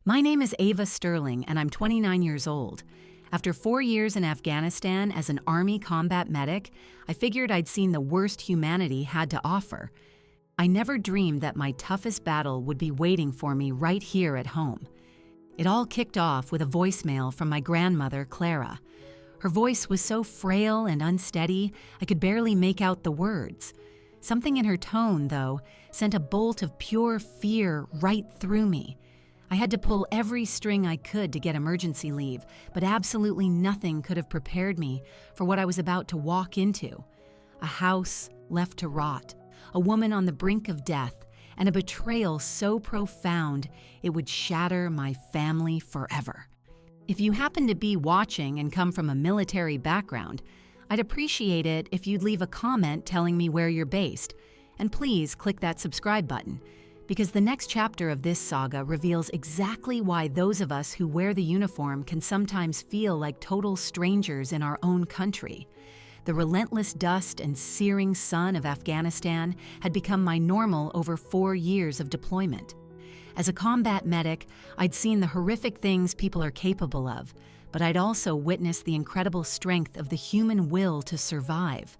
My name is Ava Sterling, and I'm 29 years old. After 4 years in Afghanistan as an Army combat medic, I figured I'd seen the worst humanity had to offer. I never dreamed that my toughest battle would be waiting for me right here at home. It all kicked off with a voicemail from my grandmother, Clara. Her voice was so frail and unsteady, I could barely make out the words. Something in her tone, though, sent a bolt of pure fear right through me. I had to pull every string I could to get emergency leave, but absolutely nothing could have prepared me for what I was about to walk into. A house left to rot, a woman on the brink of death, and a betrayal so profound it would shatter my family forever. If you happen to be watching and come from a military background, I'd appreciate it if you'd leave a comment telling me where you're based. And please click that subscribe button, because the next chapter of this saga reveals exactly why those of us who wear the uniform can sometimes feel like total strangers in our own country. The relentless dust and searing sun of Afghanistan had become my normal over 4 years of deployment. As a combat medic, I'd seen the horrific things people are capable of, but I'd also witnessed the incredible strength of the human will to survive.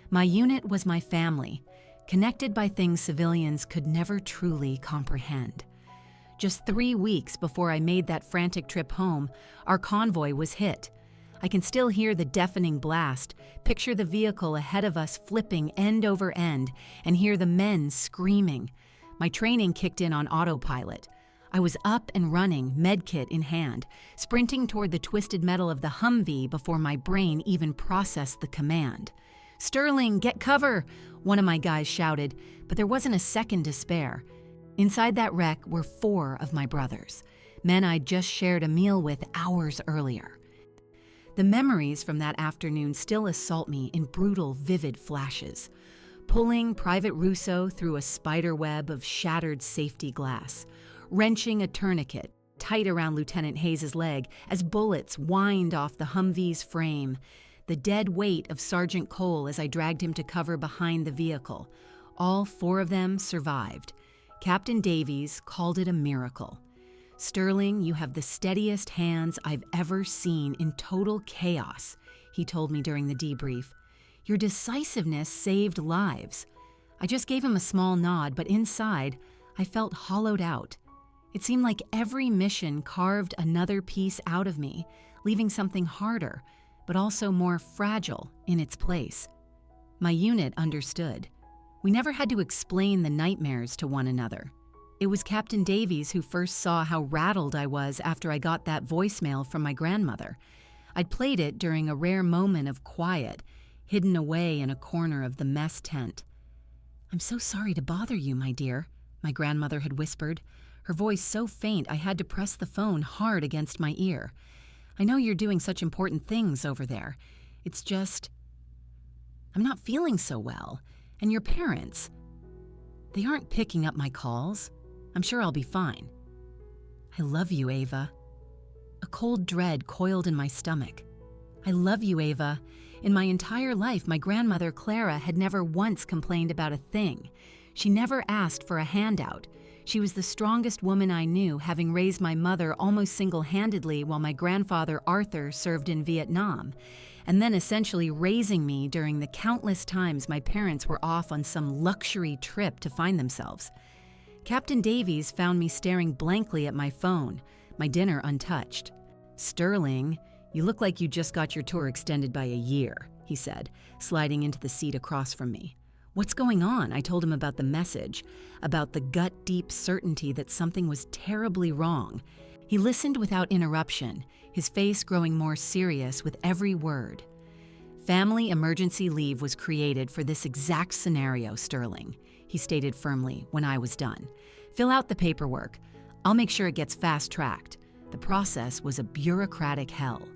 My unit was my family, connected by things civilians could never truly comprehend. Just 3 weeks before I made that frantic trip home, our convoy was hit. I can still hear the deafening blast, picture the vehicle ahead of us flipping end over end, and hear the men screaming. My training kicked in on autopilot. I was up and running, medkit in hand, sprinting toward the twisted metal of the Humvee before my brain even processed the command. "Sterling, get cover!" one of my guys shouted, but there wasn't a second to spare. Inside that wreck were 4 of my brothers, men I'd just shared a meal with hours earlier. The memories from that afternoon still assault me in brutal, vivid flashes. Pulling Private Russo through a spider web of shattered safety glass, wrenching a tourniquet tight around Lieutenant Hayes' leg as bullets whined off the Humvee's frame, the dead weight of Sergeant Cole as I dragged him to cover behind the vehicle. All 4 of them survived. Captain Davies called it a miracle. "Sterling, you have the steadiest hands I've ever seen in total chaos," he told me during the debrief. "Your decisiveness saved lives." I just gave him a small nod, but inside, I felt hollowed out. It seemed like every mission carved another piece out of me, leaving something harder, but also more fragile in its place. My unit understood. We never had to explain the nightmares to one another. It was Captain Davies who first saw how rattled I was after I got that voicemail from my grandmother. I'd played it during a rare moment of quiet, hidden away in a corner of the mess tent. "I'm so sorry to bother you, my dear," my grandmother had whispered, her voice so faint I had to press the phone hard against my ear. "I know you're doing such important things over there. It's just, I'm not feeling so well. And your parents, they aren't picking up my calls. I'm sure I'll be fine." "I love you, Ava." A cold dread coiled in my stomach. "I love you, Ava." In my entire life, my grandmother, Clara, had never once complained about a thing. She never asked for a handout. She was the strongest woman I knew, having raised my mother almost single-handedly while my grandfather, Arthur, served in Vietnam, and then essentially raising me during the countless times my parents were off on some luxury trip to find themselves. Captain Davies found me staring blankly at my phone, my dinner untouched. "Sterling, you look like you just got your tour extended by a year," he said, sliding into the seat across from me. "What's going on?" I told him about the message, about the gut-deep certainty that something was terribly wrong. He listened without interruption, his face growing more serious with every word. "Family emergency leave was created for this exact scenario, Sterling," he stated firmly when I was done. "Fill out the paperwork. I'll make sure it gets fast-tracked." The process was a bureaucratic hell.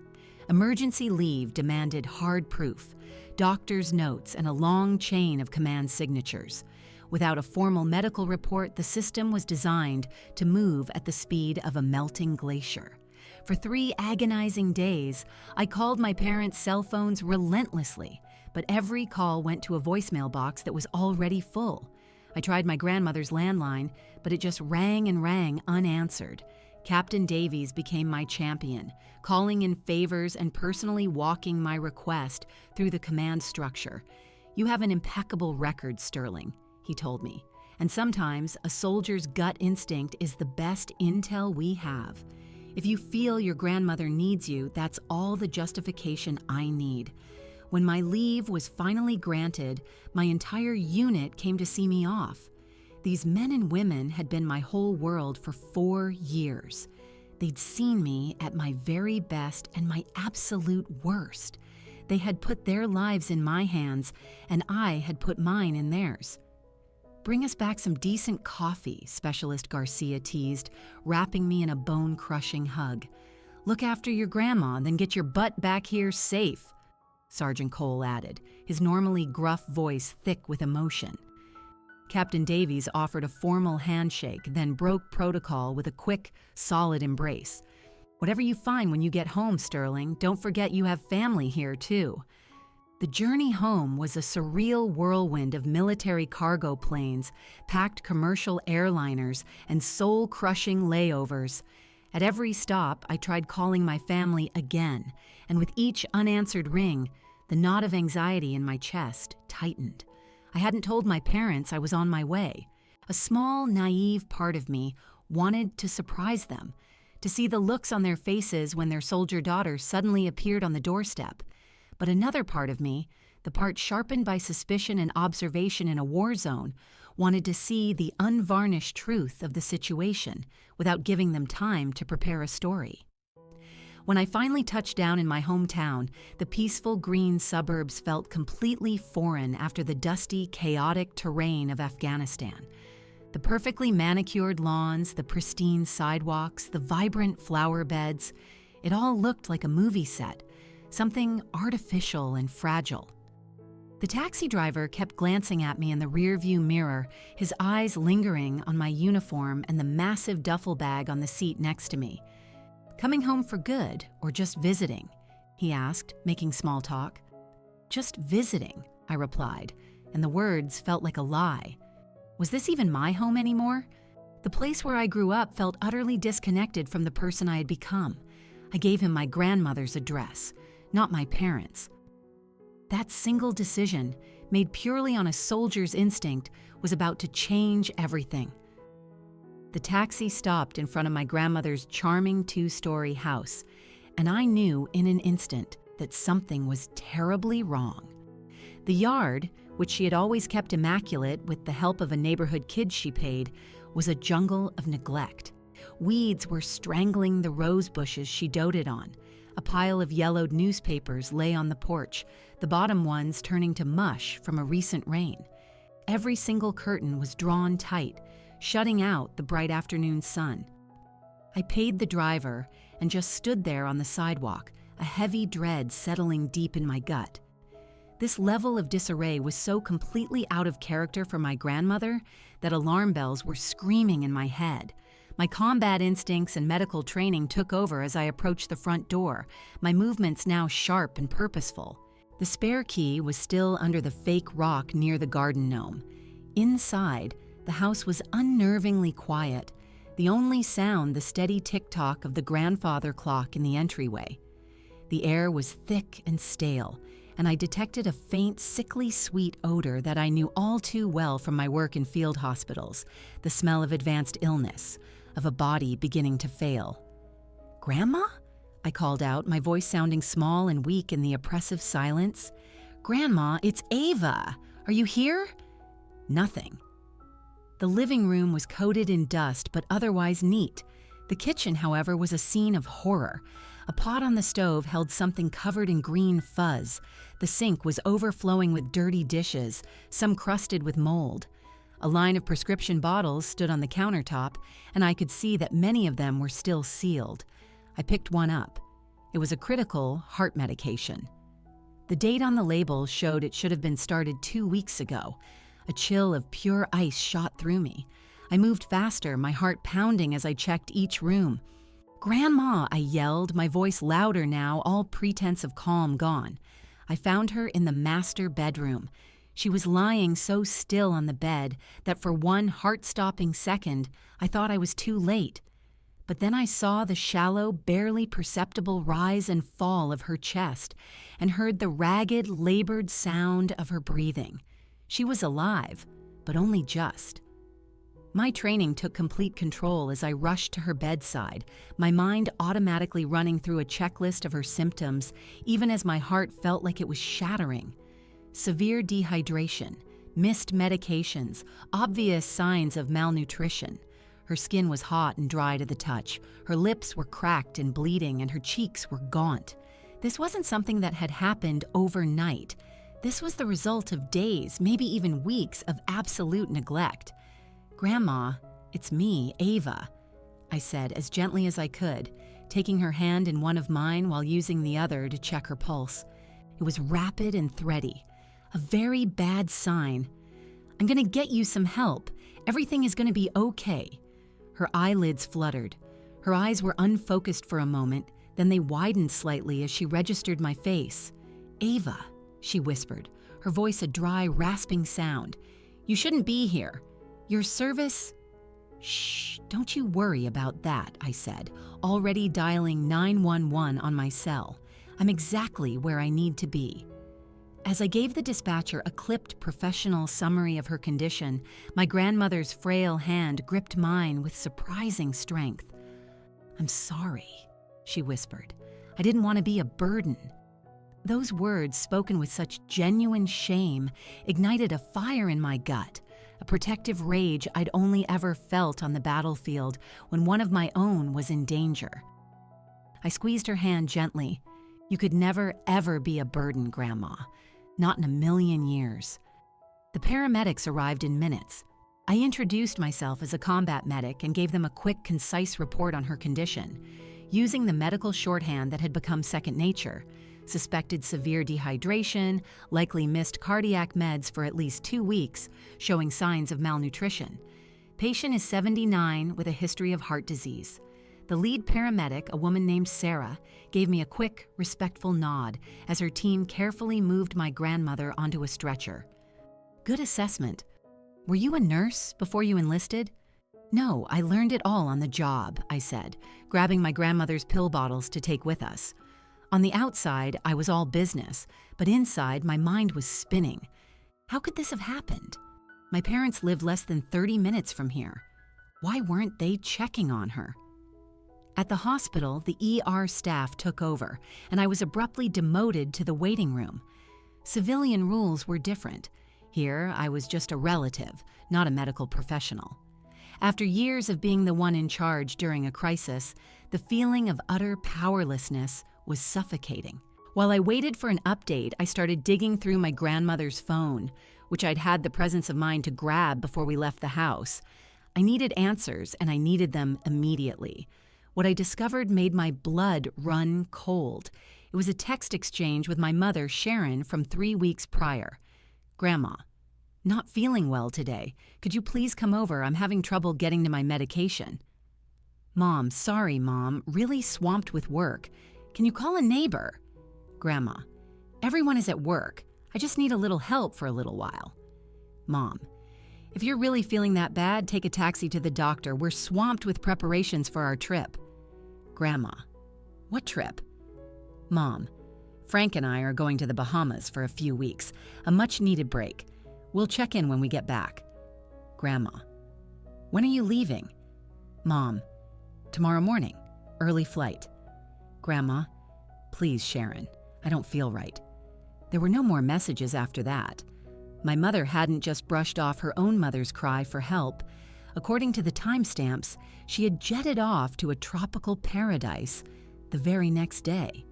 Emergency leave demanded hard proof, doctor's notes, and a long chain of command signatures. Without a formal medical report, the system was designed to move at the speed of a melting glacier. For 3 agonizing days, I called my parents' cell phones relentlessly, but every call went to a voicemail box that was already full. I tried my grandmother's landline, but it just rang and rang unanswered. Captain Davies became my champion, calling in favors and personally walking my request through the command structure. "You have an impeccable record, Sterling," he told me, "and sometimes a soldier's gut instinct is the best intel we have. If you feel your grandmother needs you, that's all the justification I need." When my leave was finally granted, my entire unit came to see me off. These men and women had been my whole world for 4 years. They'd seen me at my very best and my absolute worst. They had put their lives in my hands, and I had put mine in theirs. "Bring us back some decent coffee," Specialist Garcia teased, wrapping me in a bone-crushing hug. "Look after your grandma, then get your butt back here safe," Sergeant Cole added, his normally gruff voice thick with emotion. Captain Davies offered a formal handshake, then broke protocol with a quick, solid embrace. "Whatever you find when you get home, Sterling, don't forget you have family here, too." The journey home was a surreal whirlwind of military cargo planes, packed commercial airliners, and soul-crushing layovers. At every stop, I tried calling my family again, and with each unanswered ring, the knot of anxiety in my chest tightened. I hadn't told my parents I was on my way. A small, naive part of me wanted to surprise them, to see the looks on their faces when their soldier daughter suddenly appeared on the doorstep. But another part of me, the part sharpened by suspicion and observation in a war zone, wanted to see the unvarnished truth of the situation without giving them time to prepare a story. When I finally touched down in my hometown, the peaceful green suburbs felt completely foreign after the dusty, chaotic terrain of Afghanistan. The perfectly manicured lawns, the pristine sidewalks, the vibrant flower beds, it all looked like a movie set, something artificial and fragile. The taxi driver kept glancing at me in the rearview mirror, his eyes lingering on my uniform and the massive duffel bag on the seat next to me. "Coming home for good, or just visiting?" he asked, making small talk. "Just visiting," I replied, and the words felt like a lie. Was this even my home anymore? The place where I grew up felt utterly disconnected from the person I had become. I gave him my grandmother's address, not my parents'. That single decision, made purely on a soldier's instinct, was about to change everything. The taxi stopped in front of my grandmother's charming 2-story house, and I knew in an instant that something was terribly wrong. The yard, which she had always kept immaculate with the help of a neighborhood kid she paid, was a jungle of neglect. Weeds were strangling the rose bushes she doted on. A pile of yellowed newspapers lay on the porch, the bottom ones turning to mush from a recent rain. Every single curtain was drawn tight, shutting out the bright afternoon sun. I paid the driver and just stood there on the sidewalk, a heavy dread settling deep in my gut. This level of disarray was so completely out of character for my grandmother that alarm bells were screaming in my head. My combat instincts and medical training took over as I approached the front door, my movements now sharp and purposeful. The spare key was still under the fake rock near the garden gnome. Inside, the house was unnervingly quiet, the only sound the steady tick-tock of the grandfather clock in the entryway. The air was thick and stale, and I detected a faint, sickly sweet odor that I knew all too well from my work in field hospitals, the smell of advanced illness, of a body beginning to fail. "Grandma?" I called out, my voice sounding small and weak in the oppressive silence. "Grandma, it's Ava! Are you here?" Nothing. The living room was coated in dust, but otherwise neat. The kitchen, however, was a scene of horror. A pot on the stove held something covered in green fuzz. The sink was overflowing with dirty dishes, some crusted with mold. A line of prescription bottles stood on the countertop, and I could see that many of them were still sealed. I picked one up. It was a critical heart medication. The date on the label showed it should have been started 2 weeks ago. A chill of pure ice shot through me. I moved faster, my heart pounding as I checked each room. "Grandma!" I yelled, my voice louder now, all pretense of calm gone. I found her in the master bedroom. She was lying so still on the bed that for one heart-stopping second, I thought I was too late. But then I saw the shallow, barely perceptible rise and fall of her chest and heard the ragged, labored sound of her breathing. She was alive, but only just. My training took complete control as I rushed to her bedside, my mind automatically running through a checklist of her symptoms, even as my heart felt like it was shattering. Severe dehydration, missed medications, obvious signs of malnutrition. Her skin was hot and dry to the touch. Her lips were cracked and bleeding, and her cheeks were gaunt. This wasn't something that had happened overnight. This was the result of days, maybe even weeks, of absolute neglect. "Grandma, it's me, Ava," I said as gently as I could, taking her hand in one of mine while using the other to check her pulse. It was rapid and thready. A very bad sign. "I'm going to get you some help. Everything is going to be okay." Her eyelids fluttered. Her eyes were unfocused for a moment, then they widened slightly as she registered my face. "Ava," she whispered, her voice a dry, rasping sound. "You shouldn't be here. Your service—" "Shh, don't you worry about that," I said, already dialing 911 on my cell. "I'm exactly where I need to be." As I gave the dispatcher a clipped professional summary of her condition, my grandmother's frail hand gripped mine with surprising strength. "I'm sorry," she whispered. "I didn't want to be a burden." Those words, spoken with such genuine shame, ignited a fire in my gut, a protective rage I'd only ever felt on the battlefield when one of my own was in danger. I squeezed her hand gently. "You could never, ever be a burden, Grandma. Not in a million years." The paramedics arrived in minutes. I introduced myself as a combat medic and gave them a quick, concise report on her condition. Using the medical shorthand that had become second nature: suspected severe dehydration, likely missed cardiac meds for at least 2 weeks, showing signs of malnutrition. Patient is 79 with a history of heart disease. The lead paramedic, a woman named Sarah, gave me a quick, respectful nod as her team carefully moved my grandmother onto a stretcher. "Good assessment. Were you a nurse before you enlisted?" "No, I learned it all on the job," I said, grabbing my grandmother's pill bottles to take with us. On the outside, I was all business, but inside, my mind was spinning. How could this have happened? My parents lived less than 30 minutes from here. Why weren't they checking on her? At the hospital, the ER staff took over, and I was abruptly demoted to the waiting room. Civilian rules were different. Here, I was just a relative, not a medical professional. After years of being the one in charge during a crisis, the feeling of utter powerlessness was suffocating. While I waited for an update, I started digging through my grandmother's phone, which I'd had the presence of mind to grab before we left the house. I needed answers, and I needed them immediately. What I discovered made my blood run cold. It was a text exchange with my mother, Sharon, from 3 weeks prior. "Grandma, not feeling well today. Could you please come over? I'm having trouble getting to my medication." "Mom, sorry, Mom. Really swamped with work. Can you call a neighbor?" "Grandma, everyone is at work. I just need a little help for a little while." "Mom, if you're really feeling that bad, take a taxi to the doctor. We're swamped with preparations for our trip." "Grandma, what trip?" "Mom, Frank and I are going to the Bahamas for a few weeks, a much-needed break. We'll check in when we get back." "Grandma, when are you leaving?" "Mom, tomorrow morning, early flight." "Grandma, please, Sharon, I don't feel right." There were no more messages after that. My mother hadn't just brushed off her own mother's cry for help. According to the timestamps, she had jetted off to a tropical paradise the very next day.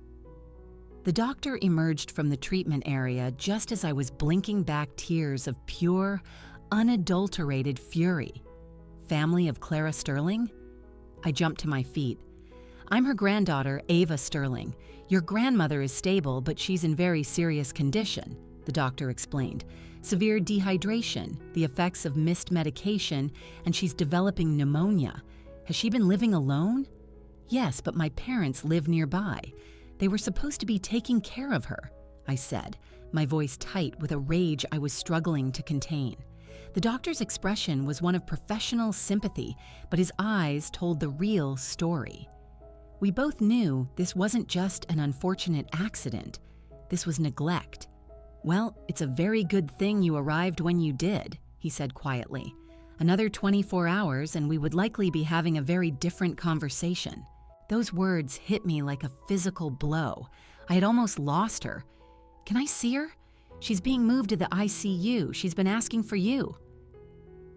The doctor emerged from the treatment area just as I was blinking back tears of pure, unadulterated fury. Family of Clara Sterling? I jumped to my feet. "I'm her granddaughter, Ava Sterling. Your grandmother is stable, but she's in very serious condition," the doctor explained. "Severe dehydration, the effects of missed medication, and she's developing pneumonia. Has she been living alone?" "Yes, but my parents live nearby. They were supposed to be taking care of her," I said, my voice tight with a rage I was struggling to contain. The doctor's expression was one of professional sympathy, but his eyes told the real story. We both knew this wasn't just an unfortunate accident. This was neglect. "Well, it's a very good thing you arrived when you did," he said quietly. "Another 24 hours and we would likely be having a very different conversation." Those words hit me like a physical blow. I had almost lost her. "Can I see her? She's being moved to the ICU. She's been asking for you."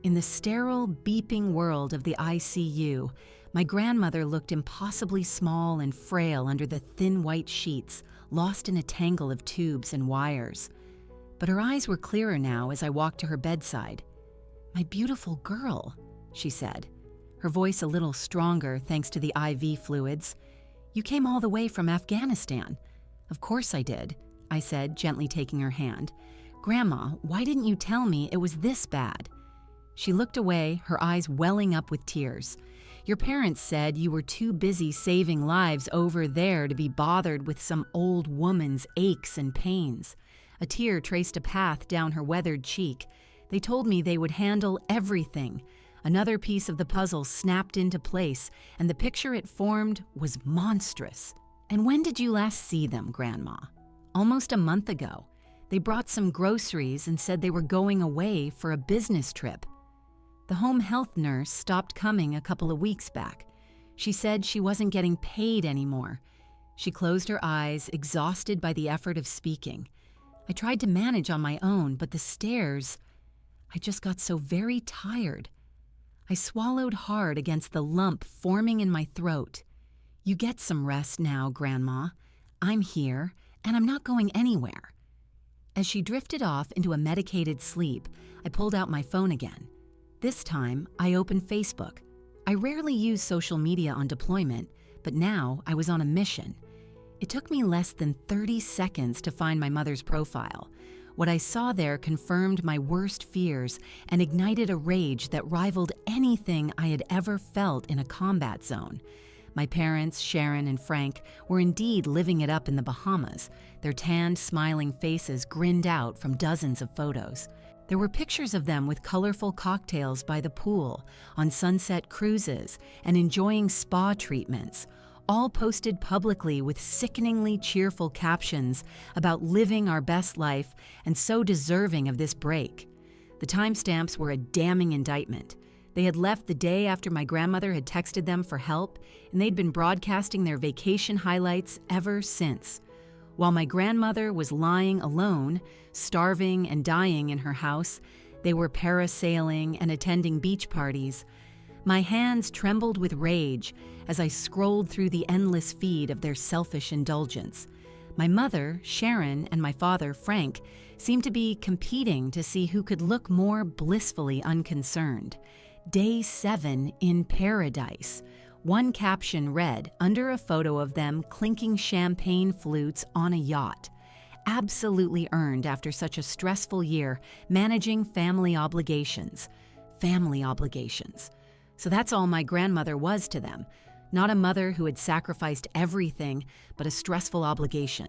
In the sterile, beeping world of the ICU, my grandmother looked impossibly small and frail under the thin white sheets, lost in a tangle of tubes and wires. But her eyes were clearer now as I walked to her bedside. "My beautiful girl," she said, her voice a little stronger thanks to the IV fluids. "You came all the way from Afghanistan." "Of course I did," I said, gently taking her hand. "Grandma, why didn't you tell me it was this bad?" She looked away, her eyes welling up with tears. "Your parents said you were too busy saving lives over there to be bothered with some old woman's aches and pains." A tear traced a path down her weathered cheek. "They told me they would handle everything." Another piece of the puzzle snapped into place, and the picture it formed was monstrous. "And when did you last see them, Grandma?" "Almost a month ago. They brought some groceries and said they were going away for a business trip. The home health nurse stopped coming a couple of weeks back. She said she wasn't getting paid anymore." She closed her eyes, exhausted by the effort of speaking. "I tried to manage on my own, but the stairs, I just got so very tired." I swallowed hard against the lump forming in my throat. "You get some rest now, Grandma. I'm here, and I'm not going anywhere." As she drifted off into a medicated sleep, I pulled out my phone again. This time, I opened Facebook. I rarely use social media on deployment, but now I was on a mission. It took me less than 30 seconds to find my mother's profile. What I saw there confirmed my worst fears and ignited a rage that rivaled anything I had ever felt in a combat zone. My parents, Sharon and Frank, were indeed living it up in the Bahamas. Their tanned, smiling faces grinned out from dozens of photos. There were pictures of them with colorful cocktails by the pool, on sunset cruises, and enjoying spa treatments, all posted publicly with sickeningly cheerful captions about living our best life and so deserving of this break. The timestamps were a damning indictment. They had left the day after my grandmother had texted them for help, and they'd been broadcasting their vacation highlights ever since. While my grandmother was lying alone, starving and dying in her house, they were parasailing and attending beach parties. My hands trembled with rage as I scrolled through the endless feed of their selfish indulgence. My mother, Sharon, and my father, Frank, seemed to be competing to see who could look more blissfully unconcerned. Day 7 in paradise. One caption read, under a photo of them clinking champagne flutes on a yacht. Absolutely earned after such a stressful year managing family obligations. Family obligations. So that's all my grandmother was to them. Not a mother who had sacrificed everything, but a stressful obligation.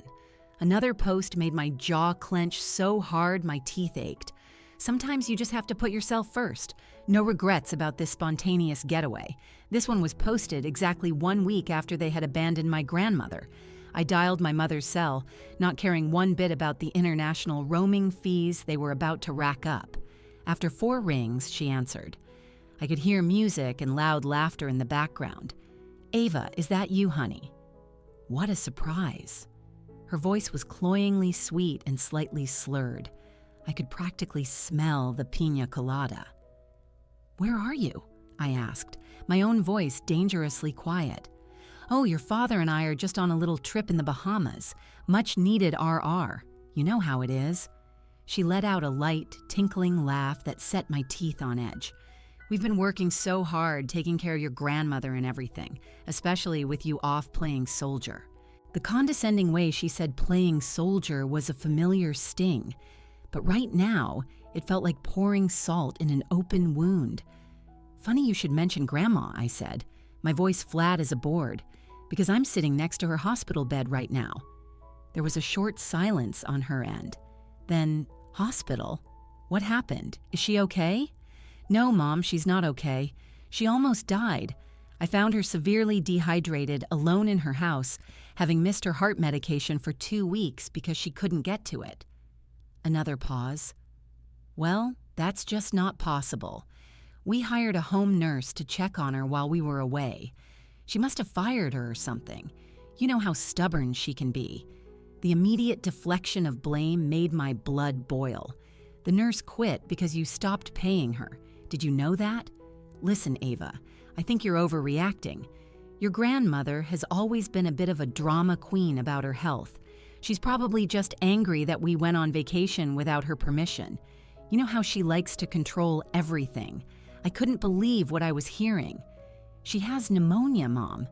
Another post made my jaw clench so hard my teeth ached. Sometimes you just have to put yourself first. No regrets about this spontaneous getaway. This one was posted exactly 1 week after they had abandoned my grandmother. I dialed my mother's cell, not caring one bit about the international roaming fees they were about to rack up. After 4 rings, she answered. I could hear music and loud laughter in the background. "Ava, is that you, honey?" What a surprise. Her voice was cloyingly sweet and slightly slurred. I could practically smell the piña colada. "Where are you?" I asked, my own voice dangerously quiet. "Oh, your father and I are just on a little trip in the Bahamas. Much needed RR. You know how it is." She let out a light, tinkling laugh that set my teeth on edge. "We've been working so hard taking care of your grandmother and everything, especially with you off playing soldier." The condescending way she said playing soldier was a familiar sting. But right now, it felt like pouring salt in an open wound. "Funny you should mention Grandma," I said, my voice flat as a board, "because I'm sitting next to her hospital bed right now." There was a short silence on her end. Then, "Hospital? What happened? Is she okay? No, Mom, she's not okay. She almost died. I found her severely dehydrated, alone in her house, having missed her heart medication for 2 weeks because she couldn't get to it. Another pause. Well, that's just not possible. We hired a home nurse to check on her while we were away. She must have fired her or something. You know how stubborn she can be. The immediate deflection of blame made my blood boil. The nurse quit because you stopped paying her. Did you know that? Listen, Ava, I think you're overreacting. Your grandmother has always been a bit of a drama queen about her health. She's probably just angry that we went on vacation without her permission. You know how she likes to control everything. I couldn't believe what I was hearing. She has pneumonia, Mom.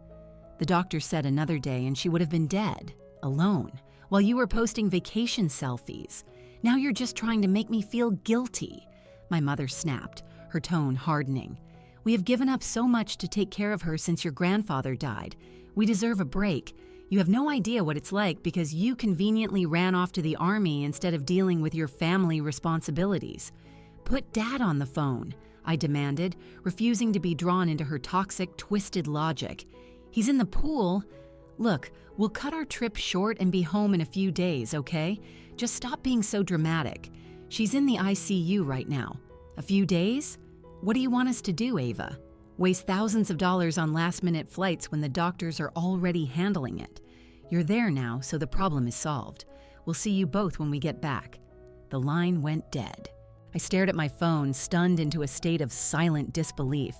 The doctor said another day and she would have been dead, alone, while you were posting vacation selfies. Now you're just trying to make me feel guilty. My mother snapped, her tone hardening. We have given up so much to take care of her since your grandfather died. We deserve a break. You have no idea what it's like because you conveniently ran off to the army instead of dealing with your family responsibilities. Put Dad on the phone, I demanded, refusing to be drawn into her toxic, twisted logic. He's in the pool. Look, we'll cut our trip short and be home in a few days, okay? Just stop being so dramatic. She's in the ICU right now. A few days? What do you want us to do, Ava? Waste thousands of dollars on last-minute flights when the doctors are already handling it. You're there now, so the problem is solved. We'll see you both when we get back. The line went dead. I stared at my phone, stunned into a state of silent disbelief.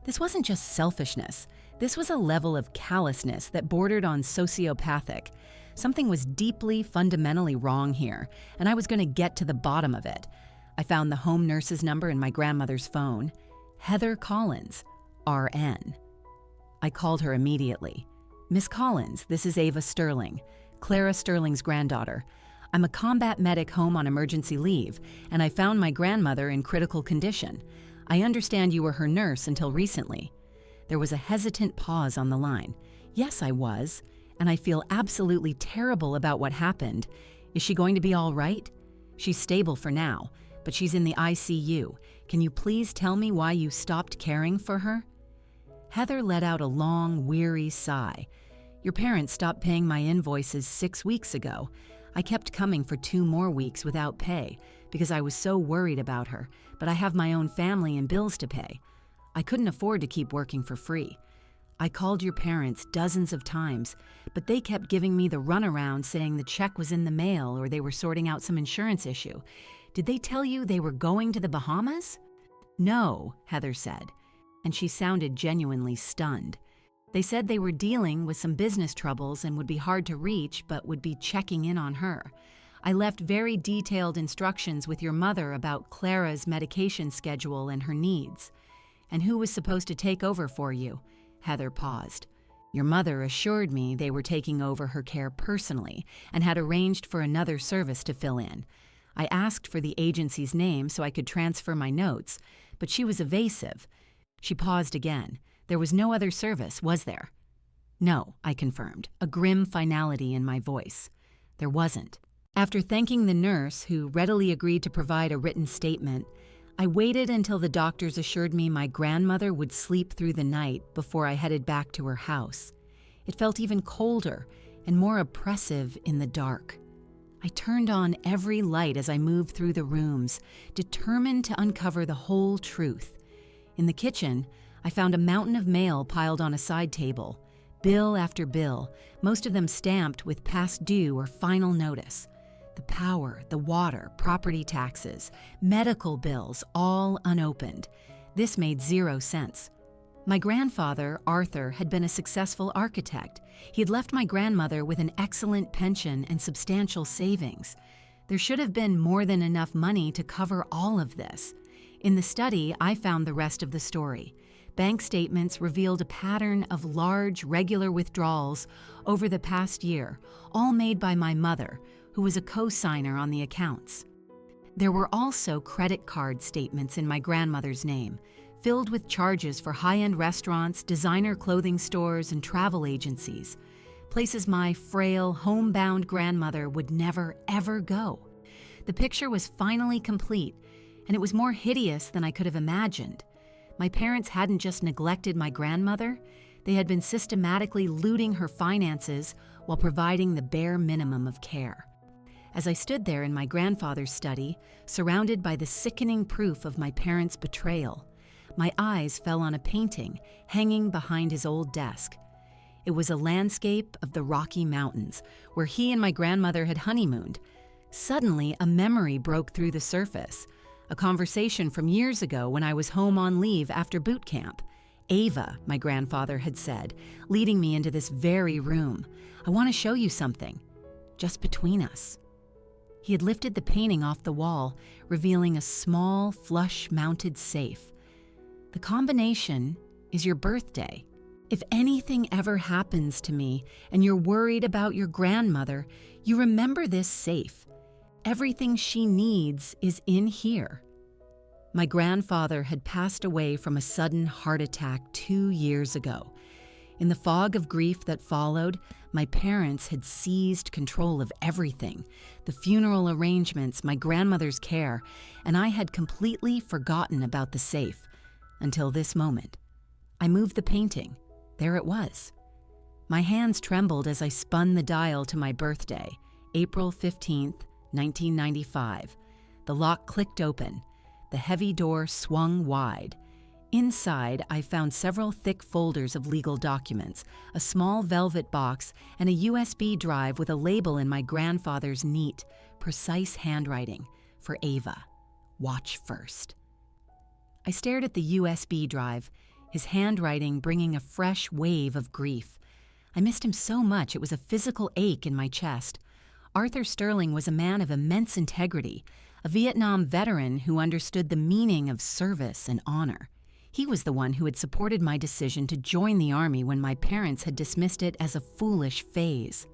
This wasn't just selfishness. This was a level of callousness that bordered on sociopathic. Something was deeply, fundamentally wrong here, and I was going to get to the bottom of it. I found the home nurse's number in my grandmother's phone. Heather Collins, RN. I called her immediately. Miss Collins, this is Ava Sterling, Clara Sterling's granddaughter. I'm a combat medic home on emergency leave, and I found my grandmother in critical condition. I understand you were her nurse until recently. There was a hesitant pause on the line. Yes, I was, and I feel absolutely terrible about what happened. Is she going to be all right? She's stable for now, but she's in the ICU. Can you please tell me why you stopped caring for her? Heather let out a long, weary sigh. Your parents stopped paying my invoices 6 weeks ago. I kept coming for 2 more weeks without pay because I was so worried about her, but I have my own family and bills to pay. I couldn't afford to keep working for free. I called your parents dozens of times, but they kept giving me the runaround saying the check was in the mail or they were sorting out some insurance issue. Did they tell you they were going to the Bahamas? No, Heather said, and she sounded genuinely stunned. They said they were dealing with some business troubles and would be hard to reach, but would be checking in on her. I left very detailed instructions with your mother about Clara's medication schedule and her needs. And who was supposed to take over for you? Heather paused. Your mother assured me they were taking over her care personally and had arranged for another service to fill in. I asked for the agency's name so I could transfer my notes, but she was evasive. She paused again. There was no other service, was there? No, I confirmed, a grim finality in my voice. There wasn't. After thanking the nurse, who readily agreed to provide a written statement, I waited until the doctors assured me my grandmother would sleep through the night before I headed back to her house. It felt even colder and more oppressive in the dark. I turned on every light as I moved through the rooms, determined to uncover the whole truth. In the kitchen, I found a mountain of mail piled on a side table, bill after bill, most of them stamped with past due or final notice. The power, the water, property taxes, medical bills, all unopened. This made 0 sense. My grandfather, Arthur, had been a successful architect. He had left my grandmother with an excellent pension and substantial savings. There should have been more than enough money to cover all of this. In the study, I found the rest of the story. Bank statements revealed a pattern of large, regular withdrawals over the past year, all made by my mother, who was a co-signer on the accounts. There were also credit card statements in my grandmother's name, filled with charges for high-end restaurants, designer clothing stores, and travel agencies, places my frail, homebound grandmother would never, ever go. The picture was finally complete, and it was more hideous than I could have imagined. My parents hadn't just neglected my grandmother, they had been systematically looting her finances while providing the bare minimum of care. As I stood there in my grandfather's study, surrounded by the sickening proof of my parents' betrayal, my eyes fell on a painting hanging behind his old desk. It was a landscape of the Rocky Mountains, where he and my grandmother had honeymooned. Suddenly, a memory broke through the surface, a conversation from years ago when I was home on leave after boot camp. "Ava," my grandfather had said, leading me into this very room. "I want to show you something, just between us." He had lifted the painting off the wall, revealing a small, flush-mounted safe. "The combination is your birthday. If anything ever happens to me and you're worried about your grandmother, you remember this safe. Everything she needs is in here." My grandfather had passed away from a sudden heart attack 2 years ago. In the fog of grief that followed, my parents had seized control of everything, the funeral arrangements, my grandmother's care, and I had completely forgotten about the safe until this moment. I moved the painting. There it was. My hands trembled as I spun the dial to my birthday, April 15th, 1995. The lock clicked open. The heavy door swung wide. Inside, I found several thick folders of legal documents, a small velvet box, and a USB drive with a label in my grandfather's neat, precise handwriting for Ava. "Watch first." I stared at the USB drive, his handwriting bringing a fresh wave of grief. I missed him so much it was a physical ache in my chest. Arthur Sterling was a man of immense integrity, a Vietnam veteran who understood the meaning of service and honor. He was the one who had supported my decision to join the Army when my parents had dismissed it as a foolish phase.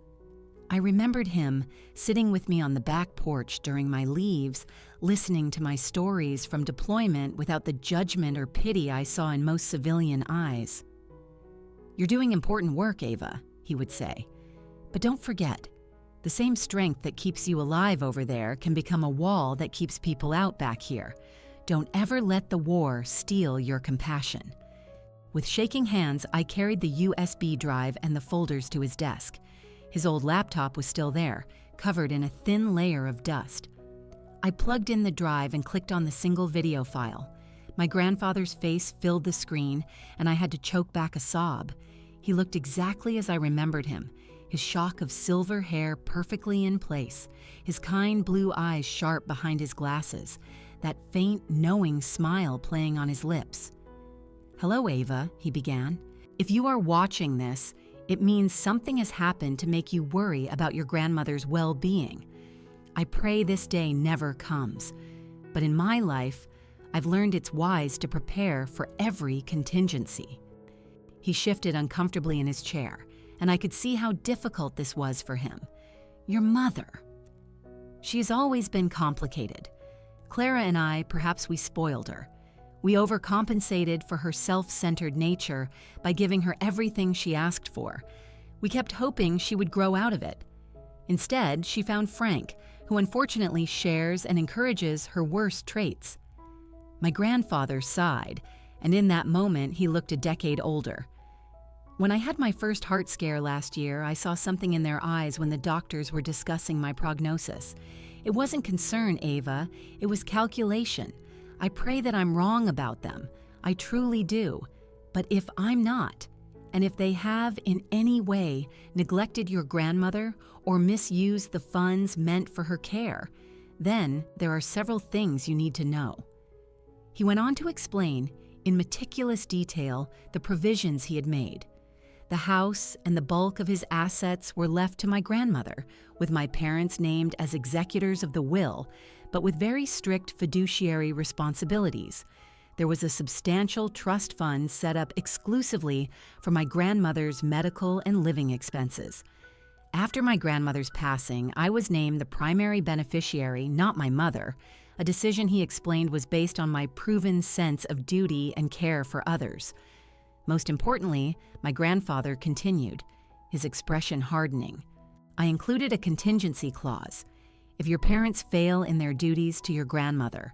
I remembered him sitting with me on the back porch during my leaves, listening to my stories from deployment without the judgment or pity I saw in most civilian eyes. "You're doing important work, Ava," he would say. "But don't forget, the same strength that keeps you alive over there can become a wall that keeps people out back here. Don't ever let the war steal your compassion." With shaking hands, I carried the USB drive and the folders to his desk. His old laptop was still there, covered in a thin layer of dust. I plugged in the drive and clicked on the single video file. My grandfather's face filled the screen, and I had to choke back a sob. He looked exactly as I remembered him, his shock of silver hair perfectly in place, his kind blue eyes sharp behind his glasses, that faint, knowing smile playing on his lips. "Hello, Ava," he began. "If you are watching this, it means something has happened to make you worry about your grandmother's well-being. I pray this day never comes. But in my life, I've learned it's wise to prepare for every contingency." He shifted uncomfortably in his chair, and I could see how difficult this was for him. "Your mother. She has always been complicated. Clara and I, perhaps we spoiled her. We overcompensated for her self-centered nature by giving her everything she asked for. We kept hoping she would grow out of it. Instead, she found Frank, who unfortunately shares and encourages her worst traits." My grandfather sighed, and in that moment he looked a decade older. "When I had my first heart scare last year, I saw something in their eyes when the doctors were discussing my prognosis. It wasn't concern, Ava, it was calculation. I pray that I'm wrong about them. I truly do. But if I'm not, and if they have in any way neglected your grandmother or misused the funds meant for her care, then there are several things you need to know." He went on to explain, in meticulous detail, the provisions he had made. The house and the bulk of his assets were left to my grandmother, with my parents named as executors of the will, but with very strict fiduciary responsibilities. There was a substantial trust fund set up exclusively for my grandmother's medical and living expenses. After my grandmother's passing, I was named the primary beneficiary, not my mother. A decision he explained was based on my proven sense of duty and care for others. Most importantly, my grandfather continued, his expression hardening. "I included a contingency clause. If your parents fail in their duties to your grandmother,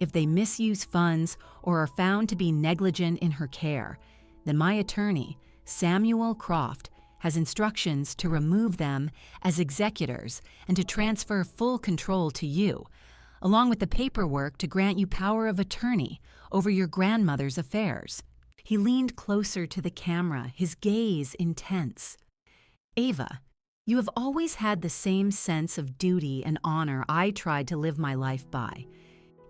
if they misuse funds or are found to be negligent in her care, then my attorney, Samuel Croft, has instructions to remove them as executors and to transfer full control to you, along with the paperwork to grant you power of attorney over your grandmother's affairs. He leaned closer to the camera, his gaze intense. Ava, you have always had the same sense of duty and honor I tried to live my life by.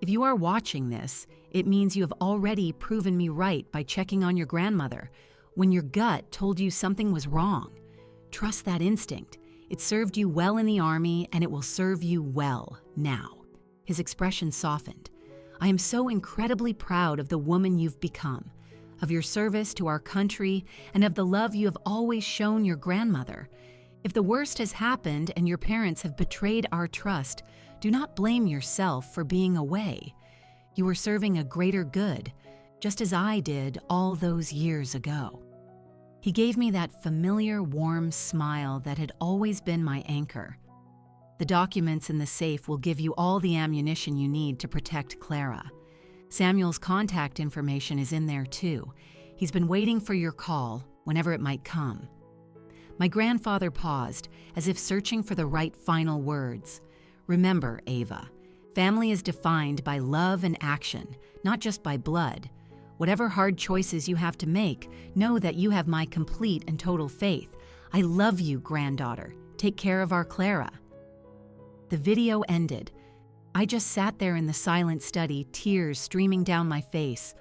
If you are watching this, it means you have already proven me right by checking on your grandmother when your gut told you something was wrong. Trust that instinct. It served you well in the Army, and it will serve you well now. His expression softened. I am so incredibly proud of the woman you've become, of your service to our country, and of the love you have always shown your grandmother. If the worst has happened and your parents have betrayed our trust, do not blame yourself for being away. You are serving a greater good, just as I did all those years ago. He gave me that familiar, warm smile that had always been my anchor. The documents in the safe will give you all the ammunition you need to protect Clara. Samuel's contact information is in there too. He's been waiting for your call, whenever it might come. My grandfather paused, as if searching for the right final words. Remember, Ava, family is defined by love and action, not just by blood. Whatever hard choices you have to make, know that you have my complete and total faith. I love you, granddaughter. Take care of our Clara. The video ended. I just sat there in the silent study, tears streaming down my face.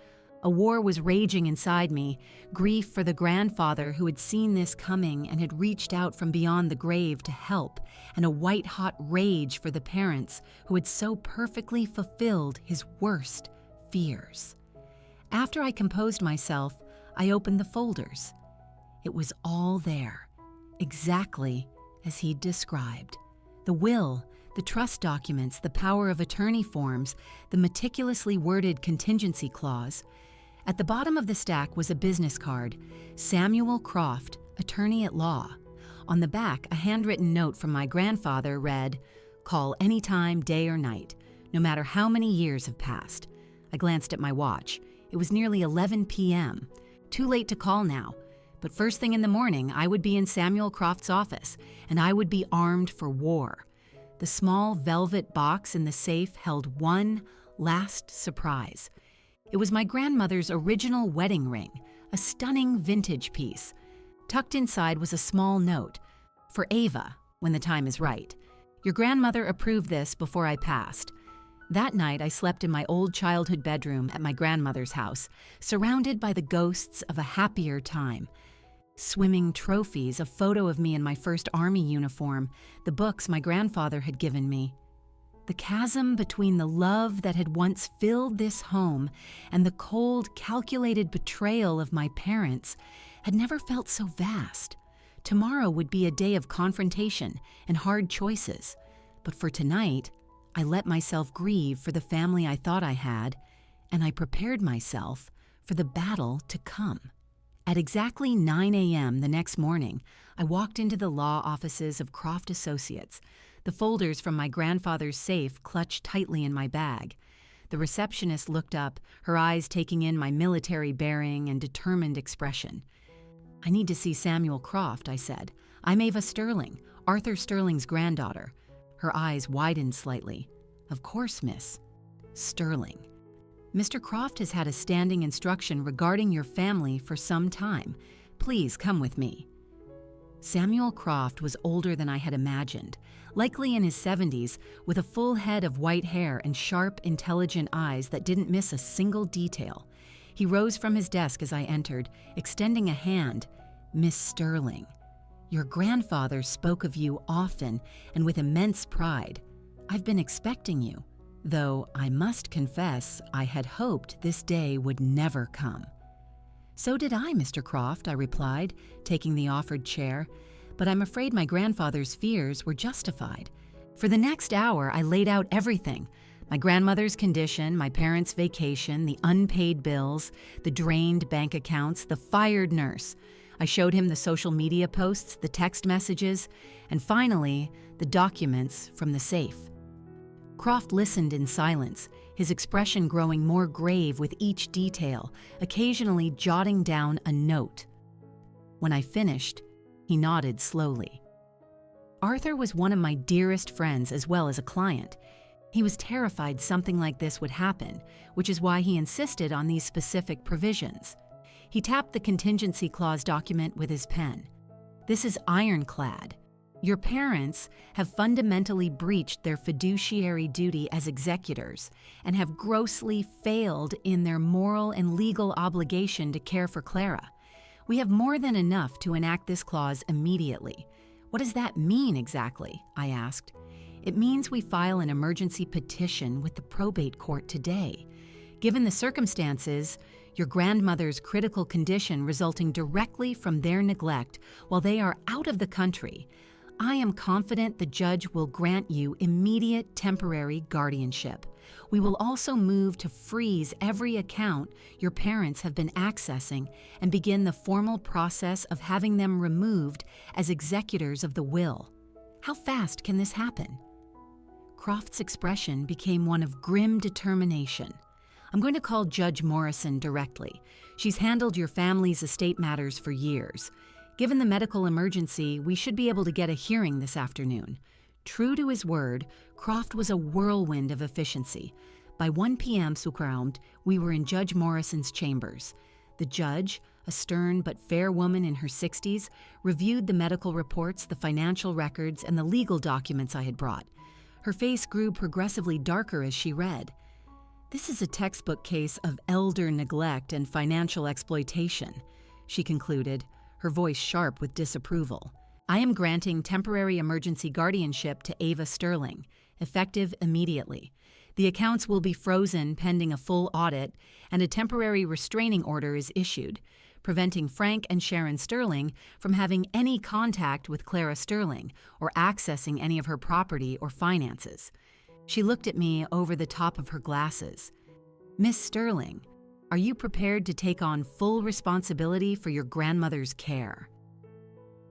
A war was raging inside me, grief for the grandfather who had seen this coming and had reached out from beyond the grave to help, and a white-hot rage for the parents who had so perfectly fulfilled his worst fears. After I composed myself, I opened the folders. It was all there, exactly as he'd described. The will, the trust documents, the power of attorney forms, the meticulously worded contingency clause. At the bottom of the stack was a business card, Samuel Croft, attorney at law. On the back, a handwritten note from my grandfather read, "Call anytime, day or night, no matter how many years have passed." I glanced at my watch. It was nearly 11 p.m. Too late to call now, but first thing in the morning, I would be in Samuel Croft's office, and I would be armed for war. The small velvet box in the safe held one last surprise. It was my grandmother's original wedding ring, a stunning vintage piece. Tucked inside was a small note, "For Ava, when the time is right. Your grandmother approved this before I passed." That night, I slept in my old childhood bedroom at my grandmother's house, surrounded by the ghosts of a happier time. Swimming trophies, a photo of me in my first Army uniform, the books my grandfather had given me. The chasm between the love that had once filled this home and the cold, calculated betrayal of my parents had never felt so vast. Tomorrow would be a day of confrontation and hard choices, but for tonight, I let myself grieve for the family I thought I had, and I prepared myself for the battle to come. At exactly 9 a.m. the next morning, I walked into the law offices of Croft Associates, the folders from my grandfather's safe clutched tightly in my bag. The receptionist looked up, her eyes taking in my military bearing and determined expression. "I need to see Samuel Croft," I said. "I'm Ava Sterling, Arthur Sterling's granddaughter." Her eyes widened slightly. "Of course, miss." "Sterling. Mr. Croft has had a standing instruction regarding your family for some time. Please come with me." Samuel Croft was older than I had imagined, likely in his 70s, with a full head of white hair and sharp, intelligent eyes that didn't miss a single detail. He rose from his desk as I entered, extending a hand. "Miss Sterling, your grandfather spoke of you often and with immense pride. I've been expecting you, though I must confess I had hoped this day would never come." "So did I, Mr. Croft," I replied, taking the offered chair, "but I'm afraid my grandfather's fears were justified. For the next hour, I laid out everything: my grandmother's condition, my parents' vacation, the unpaid bills, the drained bank accounts, the fired nurse. I showed him the social media posts, the text messages, and finally, the documents from the safe. Croft listened in silence, his expression growing more grave with each detail, occasionally jotting down a note. When I finished, he nodded slowly. Arthur was one of my dearest friends as well as a client. He was terrified something like this would happen, which is why he insisted on these specific provisions. He tapped the contingency clause document with his pen. This is ironclad. Your parents have fundamentally breached their fiduciary duty as executors and have grossly failed in their moral and legal obligation to care for Clara. We have more than enough to enact this clause immediately. What does that mean exactly? I asked. It means we file an emergency petition with the probate court today. Given the circumstances, your grandmother's critical condition resulting directly from their neglect while they are out of the country, I am confident the judge will grant you immediate temporary guardianship. We will also move to freeze every account your parents have been accessing and begin the formal process of having them removed as executors of the will. How fast can this happen? Croft's expression became one of grim determination. I'm going to call Judge Morrison directly. She's handled your family's estate matters for years. Given the medical emergency, we should be able to get a hearing this afternoon. True to his word, Croft was a whirlwind of efficiency. By 1 p.m. Sucround, we were in Judge Morrison's chambers. The judge, a stern but fair woman in her 60s, reviewed the medical reports, the financial records, and the legal documents I had brought. Her face grew progressively darker as she read. This is a textbook case of elder neglect and financial exploitation, she concluded, her voice sharp with disapproval. I am granting temporary emergency guardianship to Ava Sterling, effective immediately. The accounts will be frozen pending a full audit, and a temporary restraining order is issued, preventing Frank and Sharon Sterling from having any contact with Clara Sterling or accessing any of her property or finances. She looked at me over the top of her glasses. Miss Sterling, are you prepared to take on full responsibility for your grandmother's care?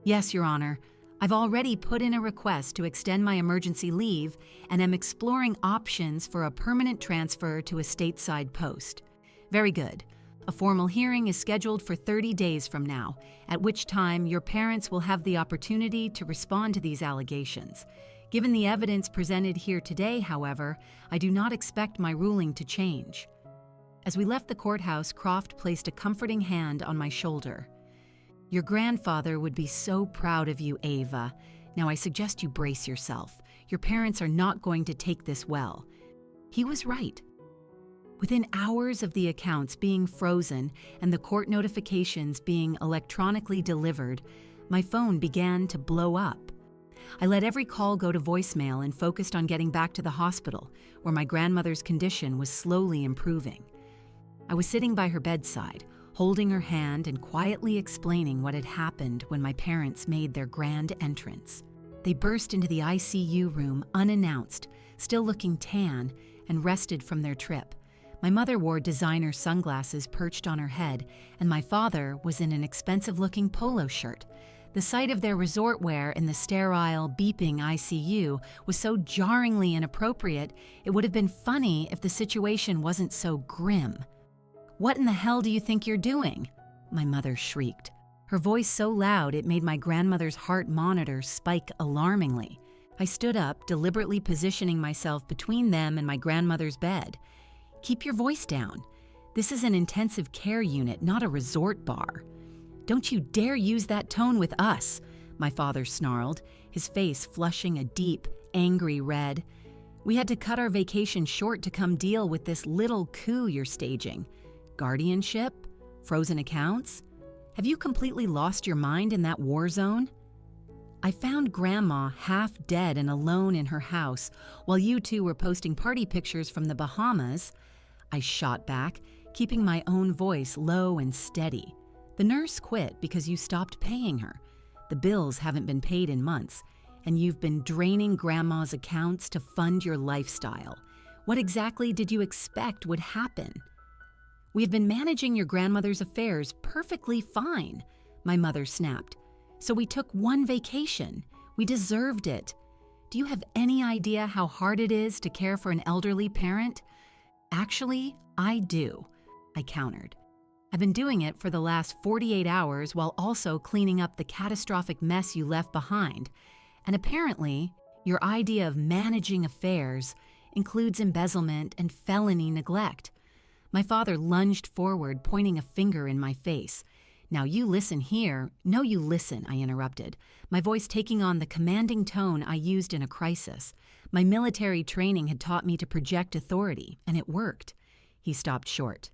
Yes, Your Honor. I've already put in a request to extend my emergency leave and am exploring options for a permanent transfer to a stateside post. Very good. A formal hearing is scheduled for 30 days from now, at which time your parents will have the opportunity to respond to these allegations. Given the evidence presented here today, however, I do not expect my ruling to change. As we left the courthouse, Croft placed a comforting hand on my shoulder. Your grandfather would be so proud of you, Ava. Now I suggest you brace yourself. Your parents are not going to take this well. He was right. Within hours of the accounts being frozen and the court notifications being electronically delivered, my phone began to blow up. I let every call go to voicemail and focused on getting back to the hospital, where my grandmother's condition was slowly improving. I was sitting by her bedside, holding her hand and quietly explaining what had happened when my parents made their grand entrance. They burst into the ICU room unannounced, still looking tan, and rested from their trip. My mother wore designer sunglasses perched on her head, and my father was in an expensive-looking polo shirt. The sight of their resort wear in the sterile, beeping ICU was so jarringly inappropriate, it would have been funny if the situation wasn't so grim. "What in the hell do you think you're doing?" my mother shrieked, her voice so loud it made my grandmother's heart monitor spike alarmingly. I stood up, deliberately positioning myself between them and my grandmother's bed. "Keep your voice down. This is an intensive care unit, not a resort bar." "Don't you dare use that tone with us," my father snarled, his face flushing a deep, angry red. "We had to cut our vacation short to come deal with this little coup you're staging. Guardianship? Frozen accounts? Have you completely lost your mind in that war zone? I found Grandma half dead and alone in her house while you two were posting party pictures from the Bahamas," I shot back, keeping my own voice low and steady. "The nurse quit because you stopped paying her. The bills haven't been paid in months, and you've been draining Grandma's accounts to fund your lifestyle. What exactly did you expect would happen?" "We've been managing your grandmother's affairs perfectly fine," My mother snapped. So we took one vacation. We deserved it. Do you have any idea how hard it is to care for an elderly parent? Actually, I do, I countered. I've been doing it for the last 48 hours while also cleaning up the catastrophic mess you left behind. And apparently, your idea of managing affairs includes embezzlement and felony neglect. My father lunged forward, pointing a finger in my face. Now you listen here. No, you listen, I interrupted, my voice taking on the commanding tone I used in a crisis. My military training had taught me to project authority, and it worked. He stopped short.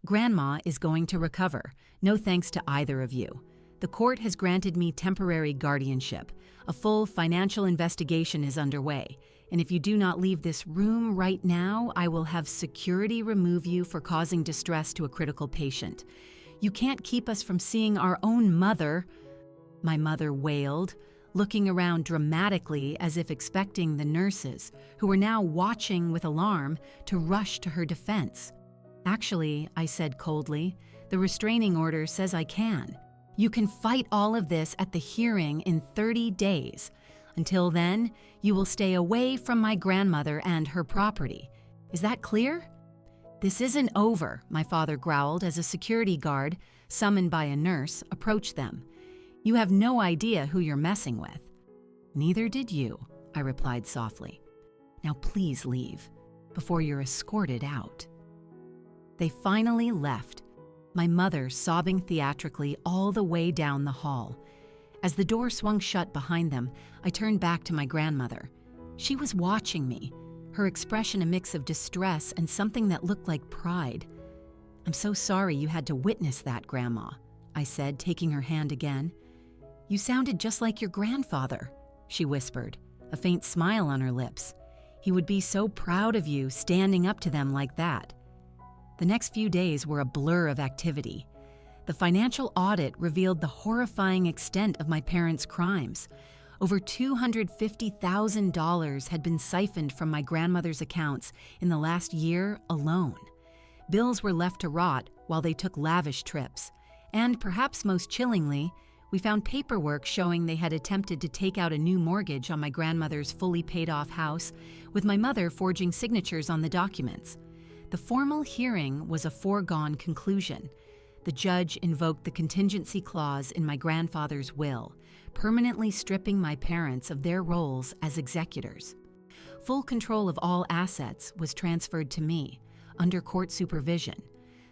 Grandma is going to recover, no thanks to either of you. The court has granted me temporary guardianship. A full financial investigation is underway, and if you do not leave this room right now, I will have security remove you for causing distress to a critical patient. You can't keep us from seeing our own mother, my mother wailed, looking around dramatically as if expecting the nurses, who were now watching with alarm, to rush to her defense. Actually, I said coldly, the restraining order says I can. You can fight all of this at the hearing in 30 days. Until then, you will stay away from my grandmother and her property. Is that clear? This isn't over, my father growled as a security guard, summoned by a nurse, approached them. You have no idea who you're messing with. Neither did you, I replied softly. Now please leave, before you're escorted out. They finally left, my mother sobbing theatrically all the way down the hall. As the door swung shut behind them, I turned back to my grandmother. She was watching me, her expression a mix of distress and something that looked like pride. I'm so sorry you had to witness that, Grandma, I said, taking her hand again. You sounded just like your grandfather, she whispered, a faint smile on her lips. He would be so proud of you standing up to them like that. The next few days were a blur of activity. The financial audit revealed the horrifying extent of my parents' crimes. Over $250,000 had been siphoned from my grandmother's accounts in the last year alone. Bills were left to rot while they took lavish trips. And perhaps most chillingly, we found paperwork showing they had attempted to take out a new mortgage on my grandmother's fully paid-off house, with my mother forging signatures on the documents. The formal hearing was a foregone conclusion. The judge invoked the contingency clause in my grandfather's will, permanently stripping my parents of their roles as executors. Full control of all assets was transferred to me, under court supervision.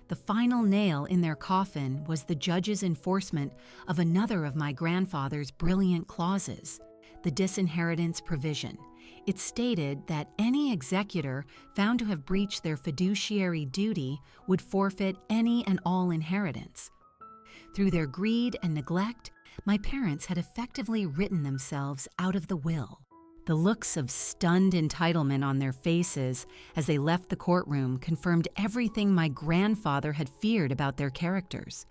The final nail in their coffin was the judge's enforcement of another of my grandfather's brilliant clauses, the disinheritance provision. It stated that any executor found to have breached their fiduciary duty would forfeit any and all inheritance. Through their greed and neglect, my parents had effectively written themselves out of the will. The looks of stunned entitlement on their faces as they left the courtroom confirmed everything my grandfather had feared about their characters.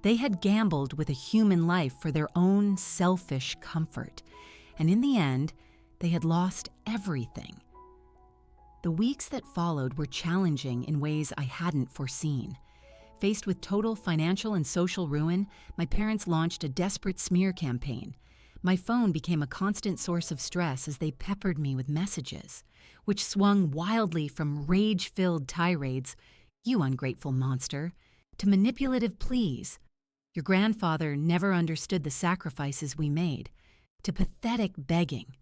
They had gambled with a human life for their own selfish comfort, and in the end, they had lost everything. The weeks that followed were challenging in ways I hadn't foreseen. Faced with total financial and social ruin, my parents launched a desperate smear campaign. My phone became a constant source of stress as they peppered me with messages, which swung wildly from rage-filled tirades, "You ungrateful monster," to manipulative pleas. "Your grandfather never understood the sacrifices we made," to pathetic begging.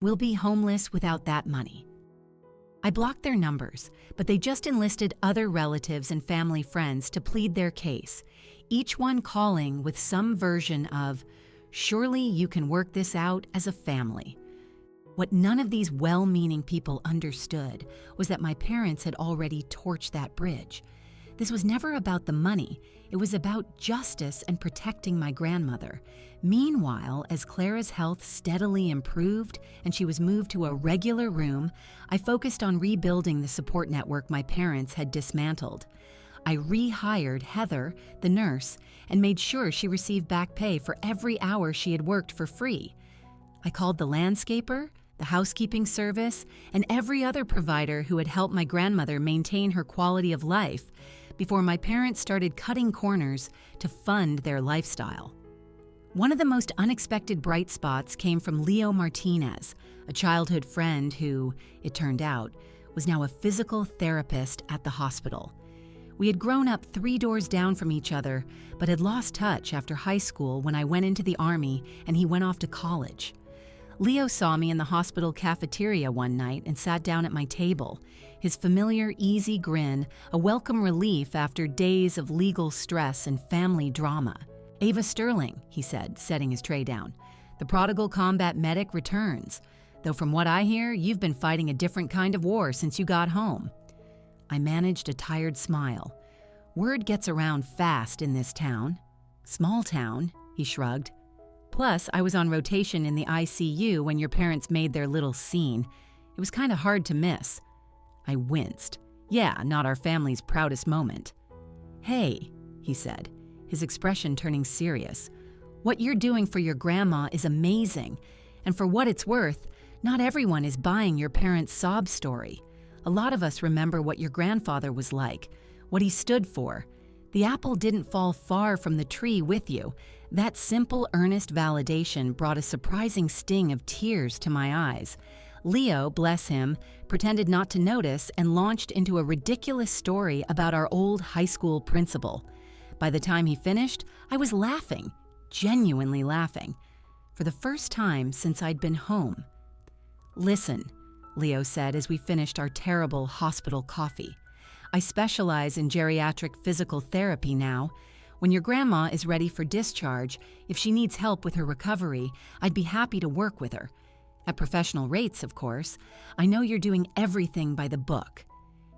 "We'll be homeless without that money." I blocked their numbers, but they just enlisted other relatives and family friends to plead their case, each one calling with some version of, "Surely you can work this out as a family." What none of these well-meaning people understood was that my parents had already torched that bridge. This was never about the money. It was about justice and protecting my grandmother. Meanwhile, as Clara's health steadily improved and she was moved to a regular room, I focused on rebuilding the support network my parents had dismantled. I rehired Heather, the nurse, and made sure she received back pay for every hour she had worked for free. I called the landscaper, the housekeeping service, and every other provider who had helped my grandmother maintain her quality of life, before my parents started cutting corners to fund their lifestyle. One of the most unexpected bright spots came from Leo Martinez, a childhood friend who, it turned out, was now a physical therapist at the hospital. We had grown up 3 doors down from each other, but had lost touch after high school when I went into the Army and he went off to college. Leo saw me in the hospital cafeteria one night and sat down at my table, his familiar easy grin a welcome relief after days of legal stress and family drama. "Ava Sterling," he said, setting his tray down. "The prodigal combat medic returns. Though from what I hear, you've been fighting a different kind of war since you got home." I managed a tired smile. "Word gets around fast in this town." "Small town," he shrugged. "Plus, I was on rotation in the ICU when your parents made their little scene. It was kind of hard to miss." I winced. "Yeah, not our family's proudest moment." "Hey," he said, his expression turning serious. "What you're doing for your grandma is amazing. And for what it's worth, not everyone is buying your parents' sob story. A lot of us remember what your grandfather was like, what he stood for. The apple didn't fall far from the tree with you. That simple, earnest validation brought a surprising sting of tears to my eyes. Leo, bless him, pretended not to notice and launched into a ridiculous story about our old high school principal. By the time he finished, I was laughing, genuinely laughing, for the first time since I'd been home. "Listen," Leo said as we finished our terrible hospital coffee. "I specialize in geriatric physical therapy now. When your grandma is ready for discharge, if she needs help with her recovery, I'd be happy to work with her. At professional rates, of course. I know you're doing everything by the book."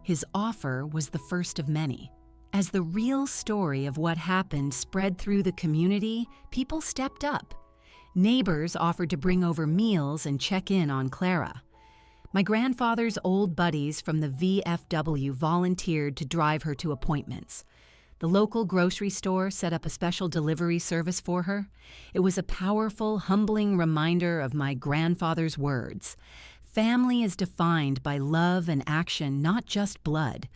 His offer was the first of many. As the real story of what happened spread through the community, people stepped up. Neighbors offered to bring over meals and check in on Clara. My grandfather's old buddies from the VFW volunteered to drive her to appointments. The local grocery store set up a special delivery service for her. It was a powerful, humbling reminder of my grandfather's words. Family is defined by love and action, not just blood.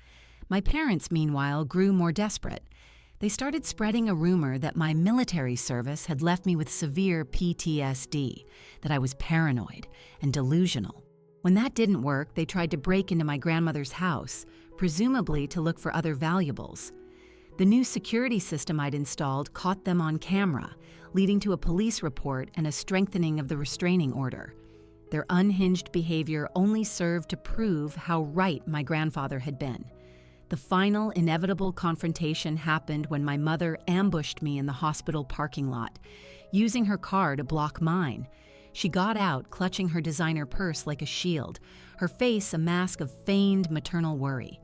My parents, meanwhile, grew more desperate. They started spreading a rumor that my military service had left me with severe PTSD, that I was paranoid and delusional. When that didn't work, they tried to break into my grandmother's house, presumably to look for other valuables. The new security system I'd installed caught them on camera, leading to a police report and a strengthening of the restraining order. Their unhinged behavior only served to prove how right my grandfather had been. The final, inevitable confrontation happened when my mother ambushed me in the hospital parking lot, using her car to block mine. She got out, clutching her designer purse like a shield, her face a mask of feigned maternal worry.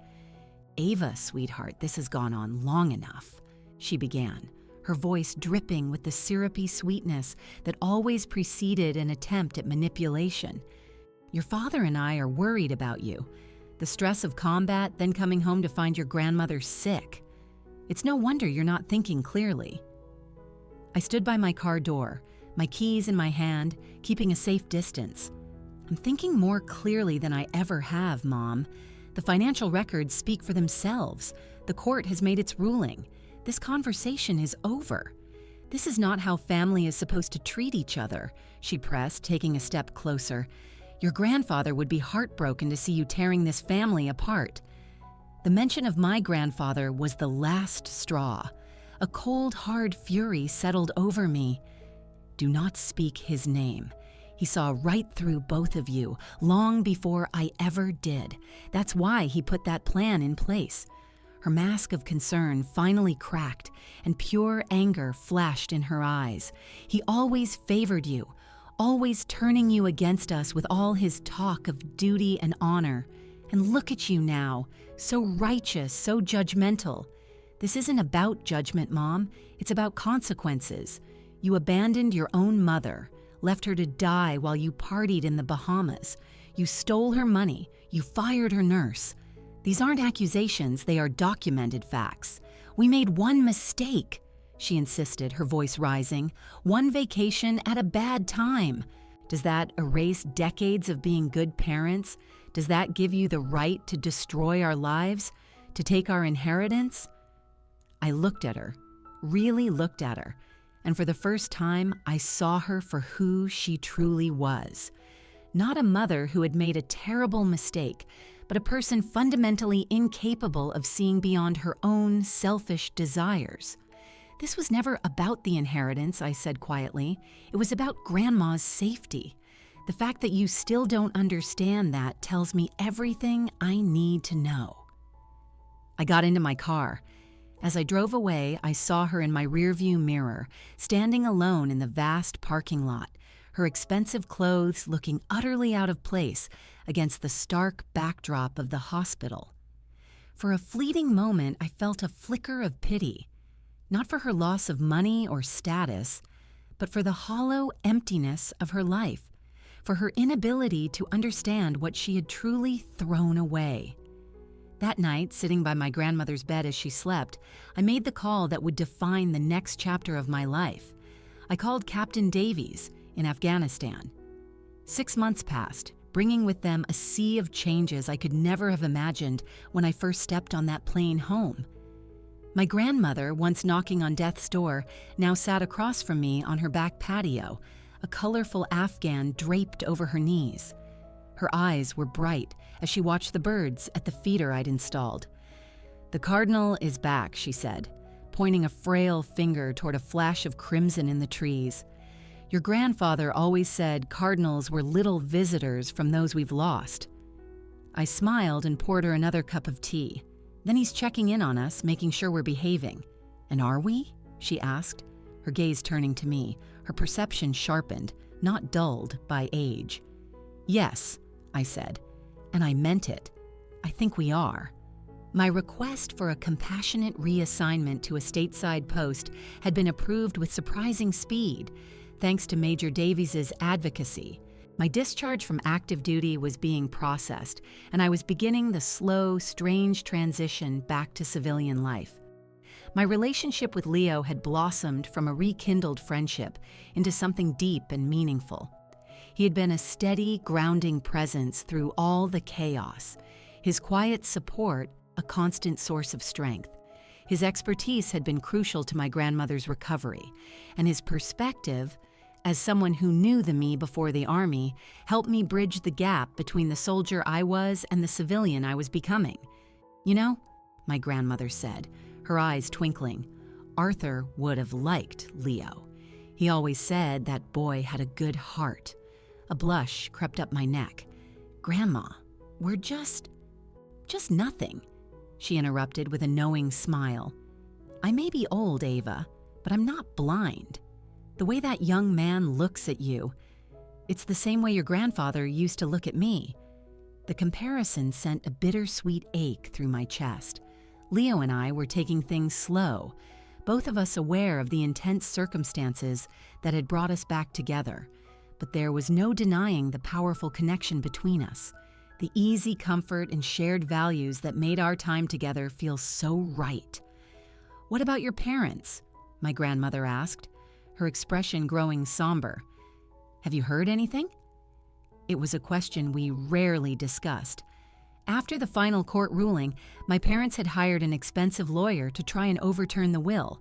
"Ava, sweetheart, this has gone on long enough," she began, her voice dripping with the syrupy sweetness that always preceded an attempt at manipulation. "Your father and I are worried about you. The stress of combat, then coming home to find your grandmother sick. It's no wonder you're not thinking clearly." I stood by my car door, my keys in my hand, keeping a safe distance. "I'm thinking more clearly than I ever have, Mom. The financial records speak for themselves. The court has made its ruling. This conversation is over. This is not how family is supposed to treat each other," she pressed, taking a step closer. "Your grandfather would be heartbroken to see you tearing this family apart." The mention of my grandfather was the last straw. A cold, hard fury settled over me. "Do not speak his name. He saw right through both of you, long before I ever did. That's why he put that plan in place." Her mask of concern finally cracked, and pure anger flashed in her eyes. "He always favored you, always turning you against us with all his talk of duty and honor. And look at you now, so righteous, so judgmental. This isn't about judgment, Mom. It's about consequences. You abandoned your own mother, left her to die while you partied in the Bahamas. You stole her money. You fired her nurse. These aren't accusations, they are documented facts. We made one mistake," she insisted, her voice rising. "One vacation at a bad time. Does that erase decades of being good parents? Does that give you the right to destroy our lives? To take our inheritance? I looked at her, really looked at her, and for the first time, I saw her for who she truly was. Not a mother who had made a terrible mistake, but a person fundamentally incapable of seeing beyond her own selfish desires. This was never about the inheritance, I said quietly. It was about Grandma's safety. The fact that you still don't understand that tells me everything I need to know. I got into my car. As I drove away, I saw her in my rearview mirror, standing alone in the vast parking lot, her expensive clothes looking utterly out of place against the stark backdrop of the hospital. For a fleeting moment, I felt a flicker of pity, not for her loss of money or status, but for the hollow emptiness of her life, for her inability to understand what she had truly thrown away. That night, sitting by my grandmother's bed as she slept, I made the call that would define the next chapter of my life. I called Captain Davies in Afghanistan. 6 months passed, bringing with them a sea of changes I could never have imagined when I first stepped on that plane home. My grandmother, once knocking on death's door, now sat across from me on her back patio, a colorful Afghan draped over her knees. Her eyes were bright as she watched the birds at the feeder I'd installed. "The cardinal is back," she said, pointing a frail finger toward a flash of crimson in the trees. "Your grandfather always said cardinals were little visitors from those we've lost." I smiled and poured her another cup of tea. "Then he's checking in on us, making sure we're behaving." "And are we?" she asked, her gaze turning to me, her perception sharpened, not dulled by age. "Yes," I said, and I meant it. "I think we are." My request for a compassionate reassignment to a stateside post had been approved with surprising speed, thanks to Major Davies's advocacy. My discharge from active duty was being processed, and I was beginning the slow, strange transition back to civilian life. My relationship with Leo had blossomed from a rekindled friendship into something deep and meaningful. He had been a steady, grounding presence through all the chaos, his quiet support a constant source of strength. His expertise had been crucial to my grandmother's recovery, and his perspective, as someone who knew the me before the Army, helped me bridge the gap between the soldier I was and the civilian I was becoming. "You know," my grandmother said, her eyes twinkling, "Arthur would have liked Leo. He always said that boy had a good heart." A blush crept up my neck. "Grandma, we're just nothing," she interrupted with a knowing smile. "I may be old, Ava, but I'm not blind. The way that young man looks at you, it's the same way your grandfather used to look at me." The comparison sent a bittersweet ache through my chest. Leo and I were taking things slow, both of us aware of the intense circumstances that had brought us back together. But there was no denying the powerful connection between us, the easy comfort and shared values that made our time together feel so right. "What about your parents?" my grandmother asked, her expression growing somber. "Have you heard anything?" It was a question we rarely discussed. After the final court ruling, my parents had hired an expensive lawyer to try and overturn the will.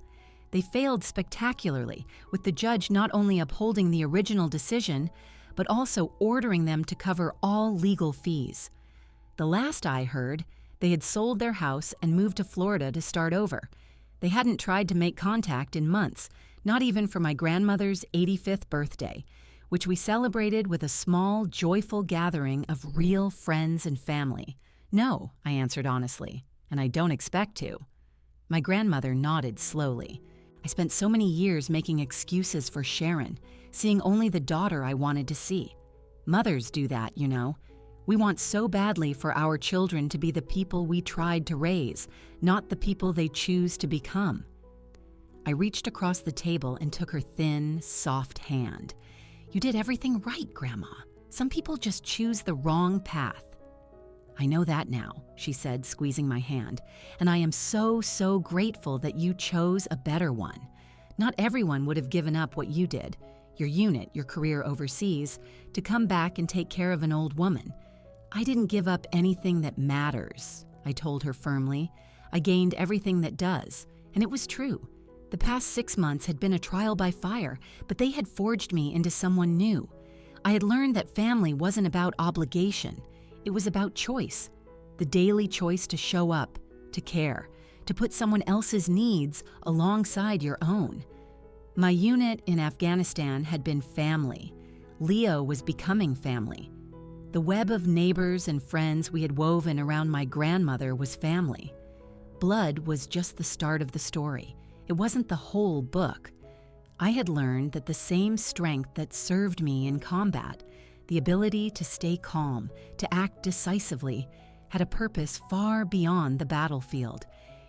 They failed spectacularly, with the judge not only upholding the original decision, but also ordering them to cover all legal fees. The last I heard, they had sold their house and moved to Florida to start over. They hadn't tried to make contact in months, not even for my grandmother's 85th birthday, which we celebrated with a small, joyful gathering of real friends and family. "No," I answered honestly, "and I don't expect to." My grandmother nodded slowly. "I spent so many years making excuses for Sharon, seeing only the daughter I wanted to see. Mothers do that, you know. We want so badly for our children to be the people we tried to raise, not the people they choose to become." I reached across the table and took her thin, soft hand. "You did everything right, Grandma. Some people just choose the wrong path." "I know that now," she said, squeezing my hand, "and I am so grateful that you chose a better one. Not everyone would have given up what you did, your unit, your career overseas, to come back and take care of an old woman. I didn't give up anything that matters. I told her firmly. I gained everything that does, and it was true. The past 6 months had been a trial by fire, but they had forged me into someone new. I had learned that family wasn't about obligation. It was about choice. The daily choice to show up, to care, to put someone else's needs alongside your own. My unit in Afghanistan had been family. Leo was becoming family. The web of neighbors and friends we had woven around my grandmother was family. Blood was just the start of the story. It wasn't the whole book. I had learned that the same strength that served me in combat, the ability to stay calm, to act decisively, had a purpose far beyond the battlefield.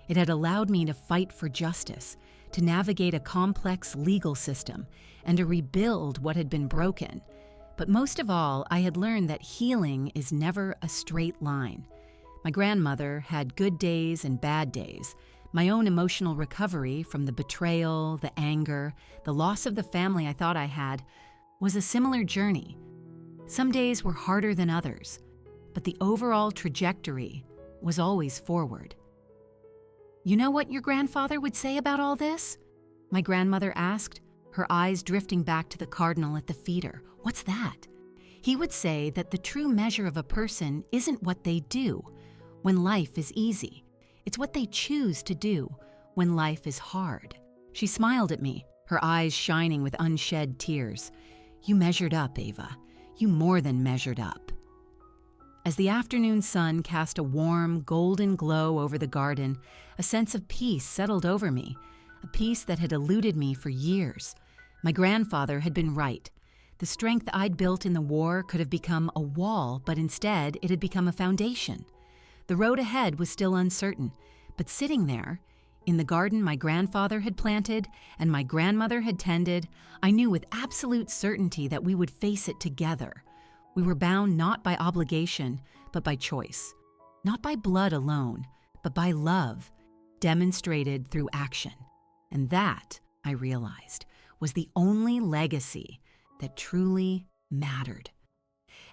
It had allowed me to fight for justice, to navigate a complex legal system, and to rebuild what had been broken. But most of all, I had learned that healing is never a straight line. My grandmother had good days and bad days. My own emotional recovery from the betrayal, the anger, the loss of the family I thought I had was a similar journey. Some days were harder than others, but the overall trajectory was always forward. "You know what your grandfather would say about all this?" my grandmother asked, her eyes drifting back to the cardinal at the feeder. "What's that?" "He would say that the true measure of a person isn't what they do when life is easy. It's what they choose to do when life is hard." She smiled at me, her eyes shining with unshed tears. "You measured up, Ava. You more than measured up." As the afternoon sun cast a warm, golden glow over the garden, a sense of peace settled over me, a peace that had eluded me for years. My grandfather had been right. The strength I'd built in the war could have become a wall, but instead it had become a foundation. The road ahead was still uncertain, but sitting there, in the garden my grandfather had planted and my grandmother had tended, I knew with absolute certainty that we would face it together. We were bound not by obligation, but by choice. Not by blood alone, but by love, demonstrated through action. And that, I realized, was the only legacy that truly mattered.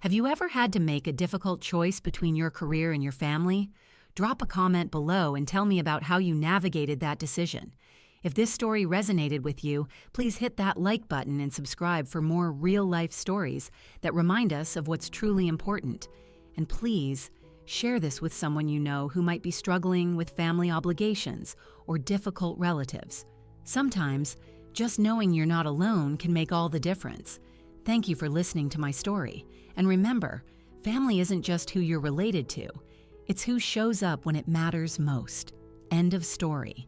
Have you ever had to make a difficult choice between your career and your family? Drop a comment below and tell me about how you navigated that decision. If this story resonated with you, please hit that like button and subscribe for more real-life stories that remind us of what's truly important. And please, share this with someone you know who might be struggling with family obligations or difficult relatives. Sometimes, just knowing you're not alone can make all the difference. Thank you for listening to my story. And remember, family isn't just who you're related to. It's who shows up when it matters most. End of story.